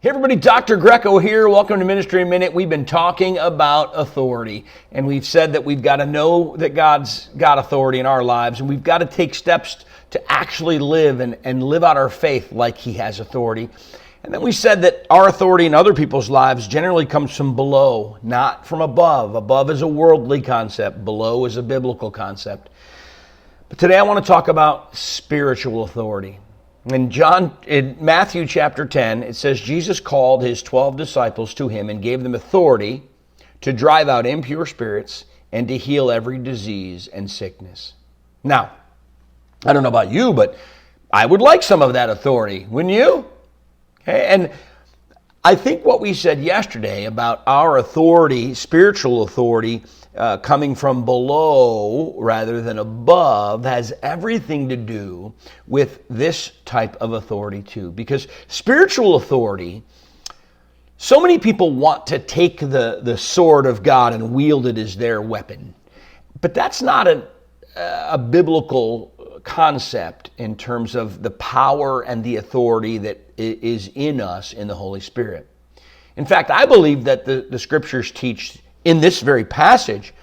Hey everybody, Dr. Greco here. Welcome to Ministry Minute. We've been talking about authority, and we've said that we've got to know that God's got authority in our lives, and we've got to take steps to actually live and live out our faith like He has authority. And then we said that our authority in other people's lives generally comes from below, not from above. Above is a worldly concept. Below is a biblical concept. But today I want to talk about spiritual authority. In Matthew chapter 10, it says, Jesus called his 12 disciples to him and gave them authority to drive out impure spirits and to heal every disease and sickness. Now, I don't know about you, but I would like some of that authority, wouldn't you? Okay, and I think what we said yesterday about our authority, spiritual authority, coming from below rather than above, has everything to do with this type of authority too. Because spiritual authority, so many people want to take the sword of God and wield it as their weapon. But that's not a biblical concept in terms of the power and the authority that is in us in the Holy Spirit. In fact, I believe that the scriptures teach in this very passage,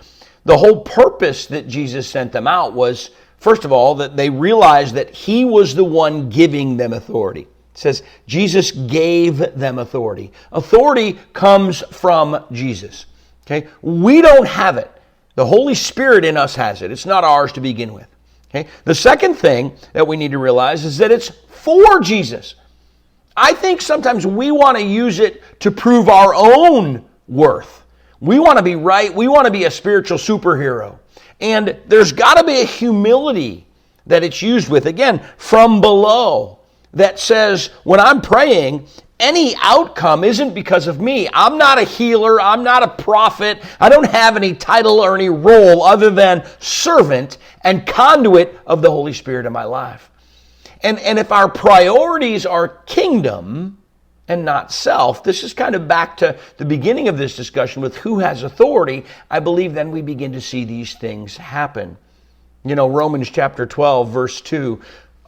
the whole purpose that Jesus sent them out was, first of all, that they realized that He was the one giving them authority. It says Jesus gave them authority. Authority comes from Jesus. Okay? We don't have it. The Holy Spirit in us has it. It's not ours to begin with. Okay? The second thing that we need to realize is that it's for Jesus. I think sometimes we want to use it to prove our own worth. We want to be right. We want to be a spiritual superhero. And there's got to be a humility that it's used with, again, from below, that says, when I'm praying, any outcome isn't because of me. I'm not a healer. I'm not a prophet. I don't have any title or any role other than servant and conduit of the Holy Spirit in my life. And if our priorities are kingdom and not self, this is kind of back to the beginning of this discussion with who has authority. I believe then we begin to see these things happen. You know, Romans chapter 12, verse 2,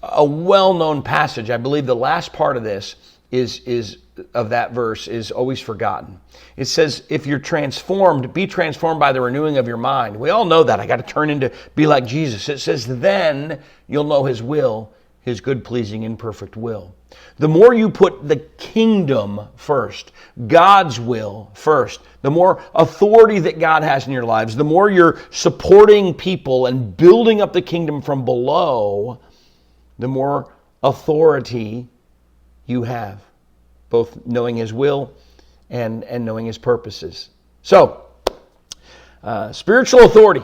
a well-known passage. I believe the last part of this is of that verse is always forgotten. It says, if you're transformed, be transformed by the renewing of your mind. We all know that. I got to turn into be like Jesus. It says, then you'll know His will, His good, pleasing, and perfect will. The more you put the kingdom first, God's will first, the more authority that God has in your lives, the more you're supporting people and building up the kingdom from below, the more authority you have, both knowing His will and knowing His purposes. So, spiritual authority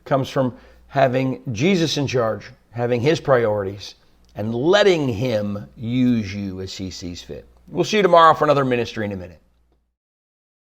comes from having Jesus in charge, having His priorities, and letting Him use you as He sees fit. We'll see you tomorrow for another Ministry in a Minute.